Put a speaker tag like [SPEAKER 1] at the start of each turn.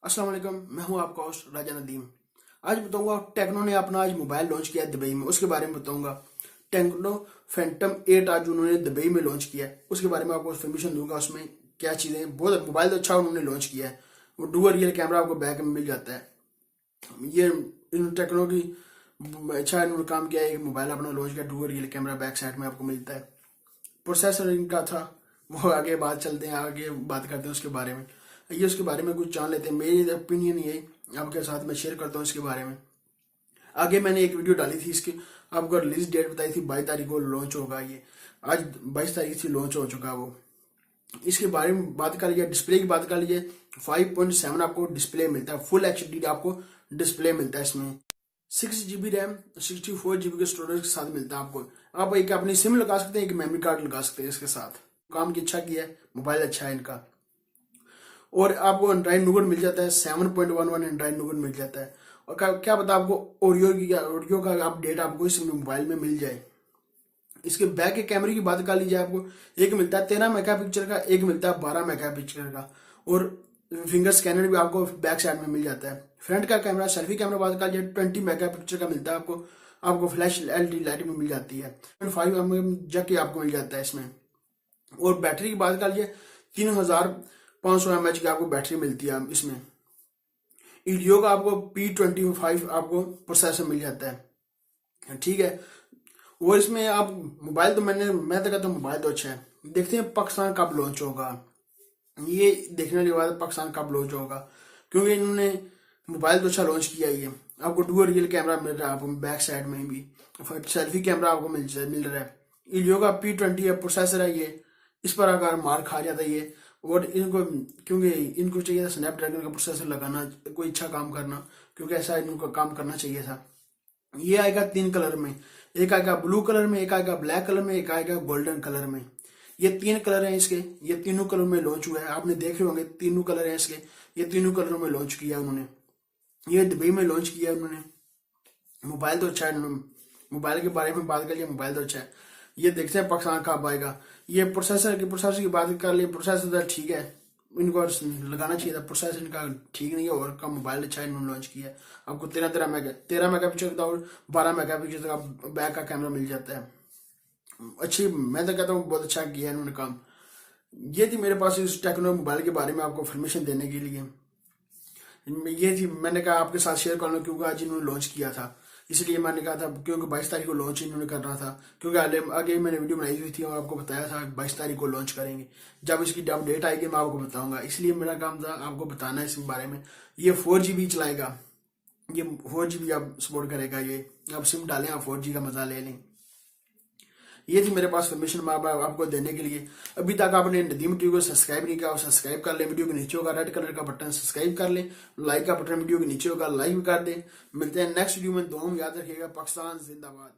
[SPEAKER 1] अस्सलाम वालेकुम, मैं हूं आपका होस्ट राजा नदीम। आज बताऊंगा टेक्नो ने अपना आज मोबाइल लॉन्च किया है दुबई में, उसके बारे में बताऊंगा। टेक्नो फैंटम 8 आज उन्होंने दुबई में लॉन्च किया है, उसके बारे में आपको इन्फॉर्मेशन दूंगा। उसमें क्या चीज़ें, बहुत मोबाइल तो अच्छा उन्होंने लॉन्च किया है। वो डुअल रियल कैमरा आपको बैक में मिल जाता है। ये इन टेक्नो की अच्छा इन्होंने काम किया है। मोबाइल अपना लॉन्च किया, dual real camera back side में आपको मिलता है। प्रोसेसर इनका था वो आगे बात चलते हैं, आगे बात करते हैं उसके बारे में। ये उसके बारे में कुछ जान लेते हैं। मेरी ओपिनियन ये आपके साथ मैं शेयर करता हूँ इसके बारे में। आगे मैंने एक वीडियो डाली थी इसकी, आपको रिलीज डेट बताई थी 22 तारीख को लॉन्च होगा। ये आज 22 तारीख से लॉन्च हो चुका वो। इसके बारे में बात कर लीजिए, डिस्प्ले की बात कर लीजिए। 5.7 आपको डिस्प्ले मिलता है, फुल HD आपको डिस्प्ले मिलता है इसमें। 6 GB रैम, 64 GB के स्टोरेज के साथ मिलता है आपको। आप एक अपनी सिम लगा सकते हैं, एक मेमोरी कार्ड लगा सकते हैं इसके साथ। काम की अच्छा किया है, मोबाइल अच्छा है इनका। और आपको एंड्रॉइड नूगन मिल जाता है, 7.11 एंड्रॉइड नूगन मिल जाता है। और क्या पता आपको ओरियो का अपडेट आपको इस मोबाइल में मिल जाए। इसके बैक के कैमरे की बात कर लीजिए, आपको एक मिलता है 13 मेगापिक्सल का, एक मिलता है 12 मेगापिक्सल का। और फिंगर स्कैनर भी आपको बैक साइड में मिल जाता है। फ्रंट का कैमरा, सेल्फी कैमरा बात कर लीजिए, 20 मेगापिक्सल का मिलता है आपको फ्लैश LED लाइट में मिल जाती है। 5mm जैक की आपको मिल जाता है इसमें। और बैटरी की बात कर लीजिए, 3500 mAh की आपको बैटरी मिलती है इसमें। ईडियो का आपको P25 आपको प्रोसेसर मिल जाता है, ठीक है। और इसमें आप मोबाइल तो मैं तो कहता हूँ मोबाइल तो अच्छा है। देखते हैं पाकिस्तान कब लॉन्च होगा, ये देखने के बाद पाकिस्तान कब लॉन्च होगा। क्योंकि इन्होंने मोबाइल तो अच्छा लॉन्च किया ही है। आपको डुअल रियल कैमरा मिल रहा है, आपको बैक साइड में भी सेल्फी कैमरा आपको मिल रहा है। ईडियो का P20 है प्रोसेसर है ये। इस पर अगर मार खा जाता है ये। और इनको क्योंकि इनको चाहिए था स्नैपड्रैगन का प्रोसेसर लगाना, कोई अच्छा काम करना, क्योंकि ऐसा इनको काम करना चाहिए था। ये आएगा 3 कलर में, एक आएगा ब्लू कलर में, एक आएगा ब्लैक कलर में, एक आएगा गोल्डन कलर में। ये 3 कलर हैं इसके। ये तीनों कलर में लॉन्च हुआ है, आपने देखे होंगे तीनों कलर हैं इसके। ये तीनों कलर में लॉन्च किया उन्होंने, ये दुबई में लॉन्च किया उन्होंने। मोबाइल तो अच्छा है। मोबाइल के बारे में बात करिए, मोबाइल तो अच्छा है। ये देखते हैं पाकिस्तान कब आएगा। ये प्रोसेसर की बात कर लिए, प्रोसेसर तो ठीक है, इनको लगाना चाहिए था। प्रोसेसर इनका ठीक नहीं है, और का मोबाइल अच्छा इन्होंने लॉन्च किया है। आपको 13 मेगापिक्सल का और 12 मेगापिक्सल का बैक का कैमरा मिल जाता है। अच्छी, मैं तो कहता हूँ बहुत अच्छा किया है इन्होंने काम। ये थी मेरे पास इस टेक्नो मोबाइल के बारे में आपको इन्फॉर्मेशन देने के लिए। ये थी, मैंने कहा आपके साथ शेयर कर लूँ, क्योंकि आज इन्होंने लॉन्च किया था, इसलिए मैंने कहा था। क्योंकि 22 तारीख को लॉन्च इन्होंने करना था, क्योंकि आगे मैंने वीडियो बनाई हुई थी और आपको बताया था 22 तारीख को लॉन्च करेंगे। जब इसकी डेट आएगी मैं आपको बताऊंगा, इसलिए मेरा काम था आपको बताना इस बारे में। ये 4GB चलाएगा, ये 4GB आप सपोर्ट करेगा। ये आप सिम डालें, आप 4G का मजा ले लें। ये थी मेरे पास परमिशन आपको देने के लिए। अभी तक आपने नदीम टीवी को सब्सक्राइब नहीं किया, सब्सक्राइब कर ले। वीडियो के नीचे होगा रेड कलर का बटन, सब्सक्राइब कर ले। लाइक का बटन वीडियो के नीचे होगा, लाइक भी कर दे। मिलते हैं नेक्स्ट वीडियो में। दुआ में याद रखिएगा। पाकिस्तान जिंदाबाद।